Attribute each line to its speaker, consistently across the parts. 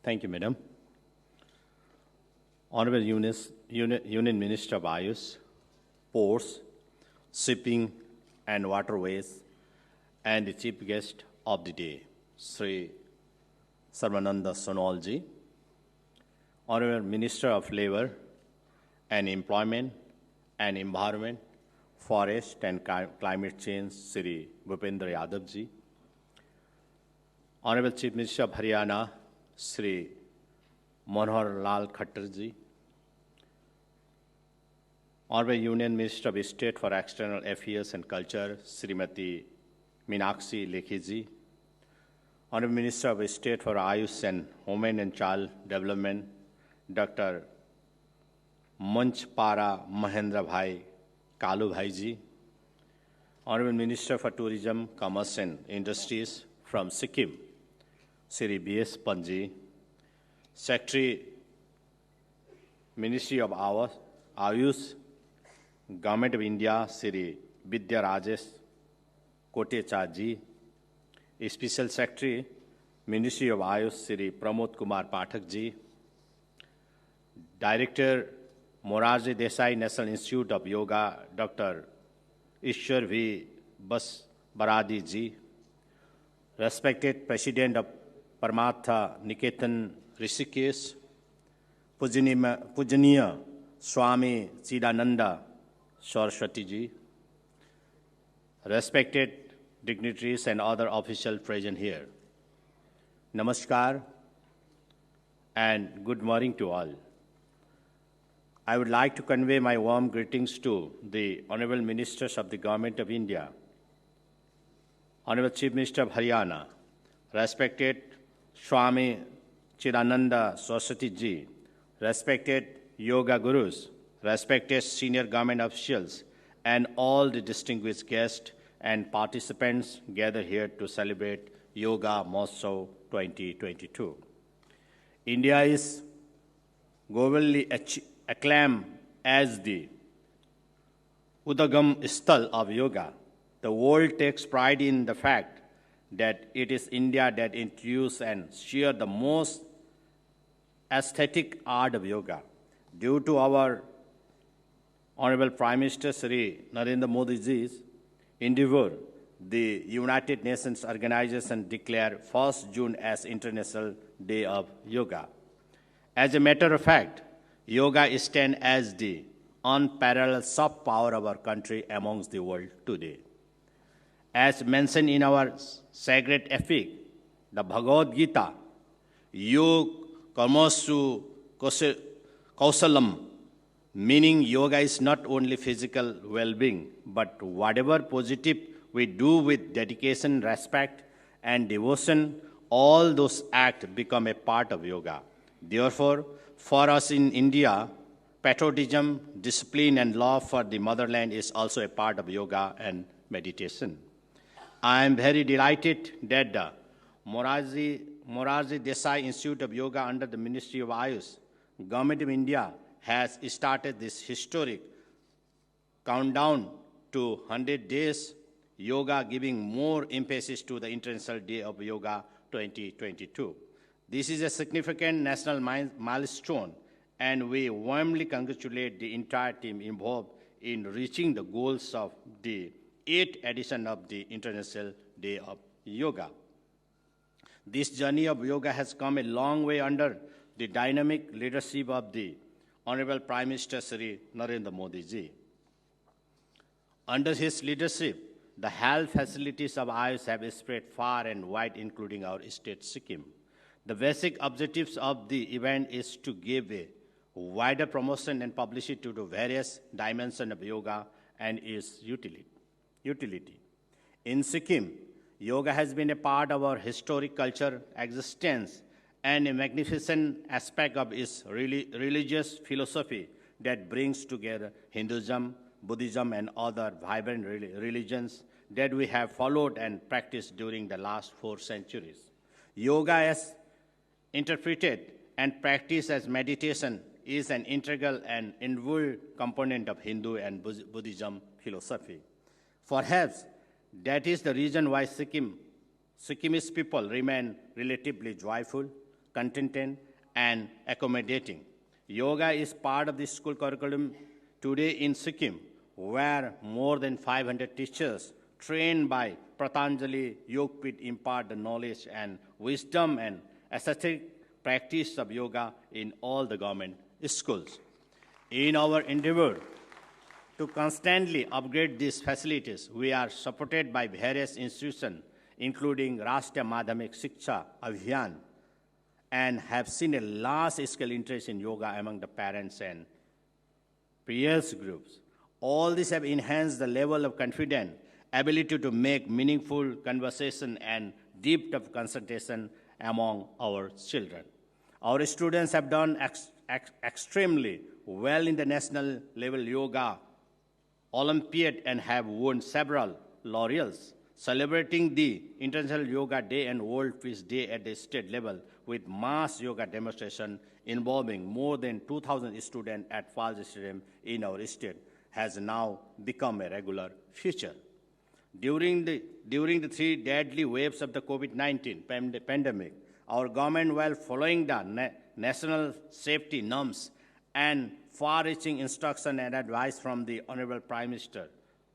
Speaker 1: Thank you, Madam. Honorable Union Minister of Ayush, Ports, Shipping and Waterways, and the Chief Guest of the day, Sri Sarvananda Sonowal ji, Honorable Minister of Labour and Employment and Environment, Forest and Climate Change, Sri Bhupendra Yadav ji, Honorable Chief Minister of Haryana, Sri Manohar Lal Khattar ji, Honorable Union Minister of State for External Affairs and Culture, Srimati Meenakshi Lekhi ji, Honorable Minister of State for Ayush and Women and Child Development, Dr. Manchpara Mahendra Bhai Kalu Bhai ji, Honorable Minister for Tourism, Commerce and Industries from Sikkim, Sri B.S. Panji, Secretary, Ministry of Ayush, Government of India, Sri Vidya Rajesh Kotecha ji, Special Secretary, Ministry of Ayush, Sri Pramod Kumar Pathak ji, Director, Morarji Desai National Institute of Yoga, Dr. Ishwar V. Baradi ji, respected President of Paramartha Niketan Rishikesh, Pujaniya Swami Chidananda Saraswati ji, respected dignitaries and other officials present here. Namaskar and good morning to all. I would like to convey my warm greetings to the Honorable Ministers of the Government of India, Honorable Chief Minister of Haryana, respected Swami Chidananda Saraswati ji, respected Yoga Gurus, respected senior government officials, and all the distinguished guests and participants gathered here to celebrate Yoga Mahotsav 2022. India is globally acclaimed as the Udagam Sthal of Yoga. The world takes pride in the fact that it is India that introduced and shared the most aesthetic art of yoga. Due to our Honorable Prime Minister Sri Narendra Modi ji's endeavor, the United Nations Organization declared 1st June as International Day of Yoga. As a matter of fact, yoga stands as the unparalleled soft power of our country amongst the world today. As mentioned in our sacred epic, the Bhagavad Gita, Yog Karmasu Kausalam, meaning yoga is not only physical well-being, but whatever positive we do with dedication, respect, and devotion, all those acts become a part of yoga. Therefore, for us in India, patriotism, discipline, and love for the motherland is also a part of yoga and meditation. I am very delighted that the Morarji Desai Institute of Yoga under the Ministry of Ayush, Government of India, has started this historic countdown to 100 days yoga, giving more emphasis to the International Day of Yoga 2022. This is a significant national milestone, and we warmly congratulate the entire team involved in reaching the goals of the 8th edition of the International Day of Yoga. This journey of yoga has come a long way under the dynamic leadership of the Honorable Prime Minister Sri Narendra Modi ji. Under his leadership, the health facilities of Ayush have spread far and wide, including our state Sikkim. The basic objectives of the event is to give a wider promotion and publicity to the various dimensions of yoga and its utility. In Sikkim, yoga has been a part of our historic culture existence and a magnificent aspect of its religious philosophy that brings together Hinduism, Buddhism, and other vibrant religions that we have followed and practiced during the last 4 centuries. Yoga, as interpreted and practiced as meditation, is an integral and involved component of Hindu and Buddhism philosophy. Perhaps that is the reason why Sikkimese people remain relatively joyful, contented, and accommodating. Yoga is part of the school curriculum today in Sikkim, where more than 500 teachers trained by Pratanjali Yogpit impart the knowledge and wisdom and aesthetic practice of yoga in all the government schools. In our endeavor to constantly upgrade these facilities, we are supported by various institutions, including Rashtriya Madhyamik Shiksha Abhiyan, and have seen a large-scale interest in yoga among the parents and peers groups. All these have enhanced the level of confidence, ability to make meaningful conversation, and depth of concentration among our children. Our students have done extremely well in the national level yoga Olympiad and have won several laurels. Celebrating the International Yoga Day and World Peace Day at the state level with mass yoga demonstration involving more than 2,000 students at Falls Stadium in our state has now become a regular feature. During the three deadly waves of the COVID-19 pandemic, our government, while following the national safety norms and far-reaching instruction and advice from the Honorable Prime Minister,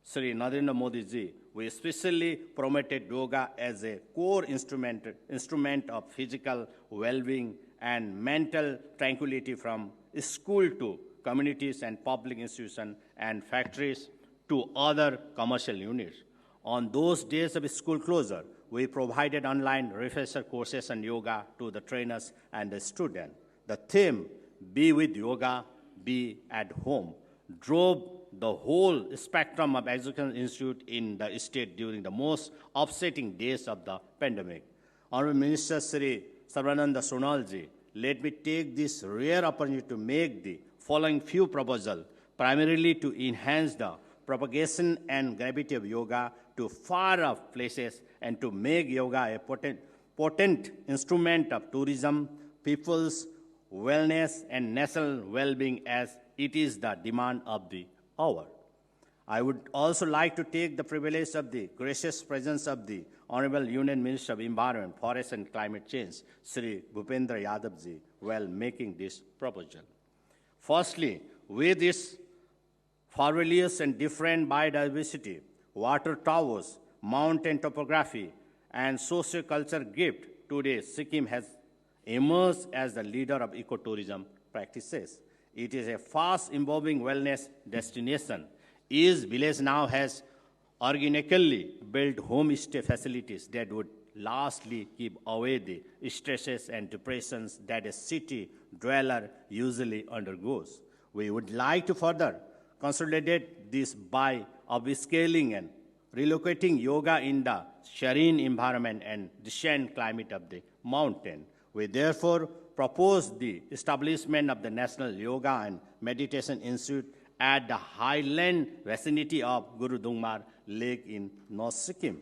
Speaker 1: Sri Narendra Modi ji, we especially promoted yoga as a core instrument of physical well-being and mental tranquility from school to communities and public institutions and factories to other commercial units. On those days of school closure, we provided online refresher courses on yoga to the trainers and the students. The theme, "Be with Yoga, Be at Home," drove the whole spectrum of education institute in the state during the most upsetting days of the pandemic. Honorable Minister Sri Sarvananda Sonalji, let me take this rare opportunity to make the following few proposals, primarily to enhance the propagation and gravity of yoga to far-off places and to make yoga a potent instrument of tourism, people's wellness, and national well-being as it is the demand of the hour. I would also like to take the privilege of the gracious presence of the Honorable Union Minister of Environment, Forest and Climate Change, Sri Bhupendra Yadav ji, while making this proposal. Firstly, with its fabulous and different biodiversity, water towers, mountain topography, and socio-culture gift, today Sikkim has emerged as the leader of ecotourism practices. It is a fast-evolving wellness destination. Each village now has organically built homestay facilities that would lastly keep away the stresses and depressions that a city dweller usually undergoes. We would like to further consolidate this by upscaling and relocating yoga in the serene environment and decent climate of the mountain. We therefore propose the establishment of the National Yoga and Meditation Institute at the highland vicinity of Guru Dungmar Lake in North Sikkim.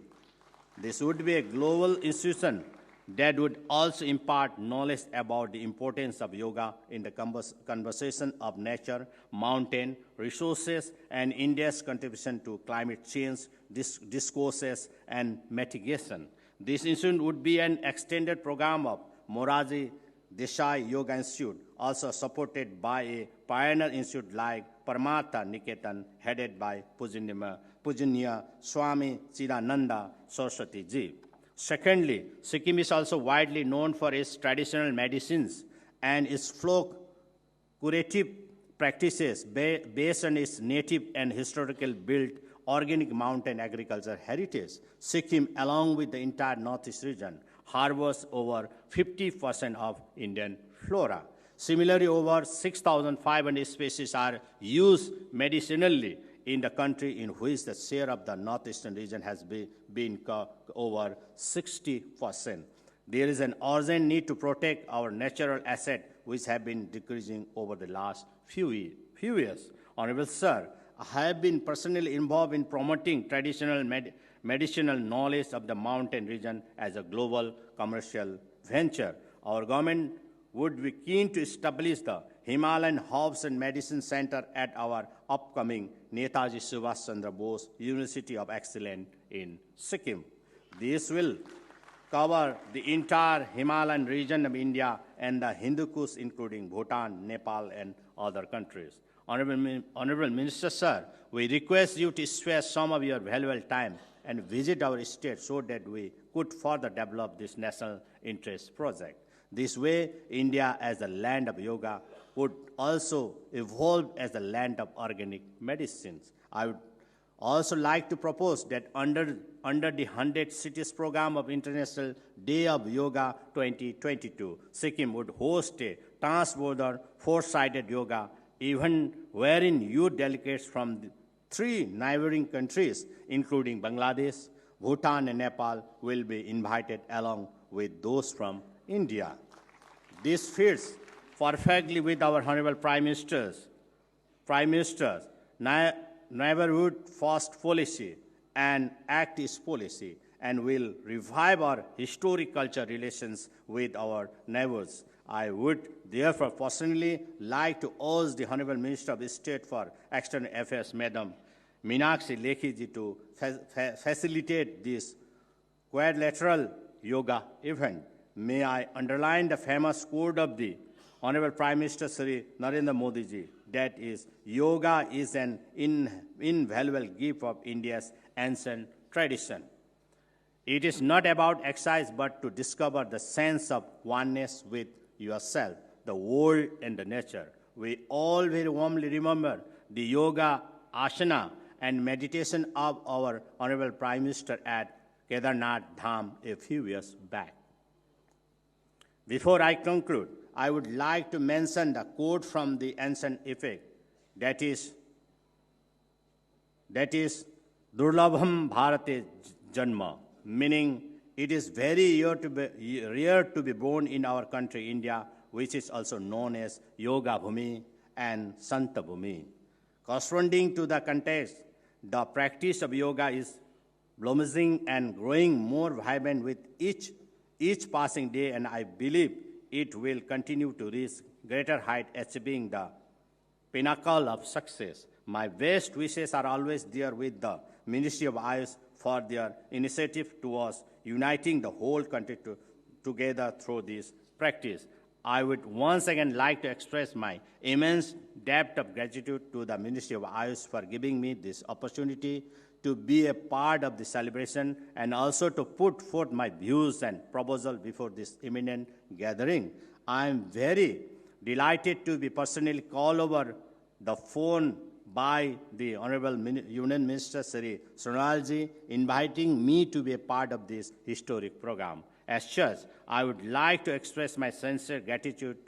Speaker 1: This would be a global institution that would also impart knowledge about the importance of yoga in the conversation of nature, mountain, resources, and India's contribution to climate change, discourses, and mitigation. This institute would be an extended program of Moraji Desai Yoga Institute, also supported by a pioneer institute like Paramartha Niketan, headed by Pujanya Swami Chidananda Saraswati ji. Secondly, Sikkim is also widely known for its traditional medicines and its folk curative practices based on its native and historical built organic mountain agriculture heritage. Sikkim, along with the entire Northeast region, harbors over 50% of Indian flora. Similarly, over 6,500 species are used medicinally in the country, in which the share of the northeastern region has been over 60%. There is an urgent need to protect our natural assets, which have been decreasing over the last few years. Honorable Sir, I have been personally involved in promoting traditional medicinal knowledge of the mountain region as a global commercial venture. Our government would be keen to establish the Himalayan Herbs and Medicine Center at our upcoming Netaji Subhash Chandra Bose University of Excellence in Sikkim. This will cover the entire Himalayan region of India and the Hindu Kush, including Bhutan, Nepal, and other countries. Honorable Minister, sir, we request you to spare some of your valuable time and visit our state so that we could further develop this national interest project. This way, India as a land of yoga would also evolve as a land of organic medicines. I would also like to propose that under the 100 Cities Program of International Day of Yoga 2022, Sikkim would host a trans-border four-sided yoga event wherein youth delegates from the 3 neighboring countries, including Bangladesh, Bhutan, and Nepal, will be invited along with those from India. This fits perfectly with our Honorable Prime Minister's Neighborhood First policy and Act East policy, and will revive our historic cultural relations with our neighbors. I would therefore personally like to urge the Honorable Minister of State for External Affairs, Madam Meenakshi Lekhi to facilitate this quadrilateral yoga event. May I underline the famous quote of the Honorable Prime Minister Sri Narendra Modi ji, that is, yoga is an invaluable gift of India's ancient tradition. It is not about exercise, but to discover the sense of oneness with yourself, the world, and the nature. We all very warmly remember the yoga, asana, and meditation of our Honorable Prime Minister at Kedarnath Dham a few years back. Before I conclude, I would like to mention the quote from the ancient epic, that is, Durlabham Bharate Janma, meaning it is very rare to be born in our country, India, which is also known as Yoga Bhumi and Santa Bhumi. Corresponding to the context, the practice of yoga is blossoming and growing more vibrant with each passing day, and I believe it will continue to reach greater height, achieving the pinnacle of success. My best wishes are always there with the Ministry of Ayush for their initiative towards uniting the whole country together through this practice. I would once again like to express my immense debt of gratitude to the Ministry of Ayush for giving me this opportunity to be a part of the celebration and also to put forth my views and proposals before this imminent gathering. I am very delighted to be personally called over the phone by the Honorable Union Minister Sri Sonal ji, inviting me to be a part of this historic program. As such, I would like to express my sincere gratitude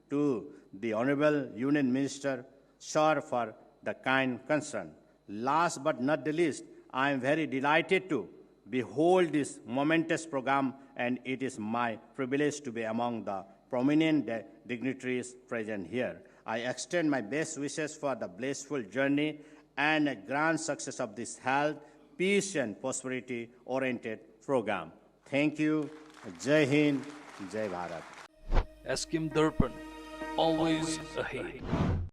Speaker 1: to the Honorable Union Minister, sir, for the kind concern. Last but not the least, I am very delighted to behold this momentous program, and it is my privilege to be among the prominent dignitaries present here. I extend my best wishes for the blissful journey and a grand success of this health, peace, and prosperity-oriented program. Thank you. Jai Hind, Jai Bharat.
Speaker 2: Askim Darpan, always ahead.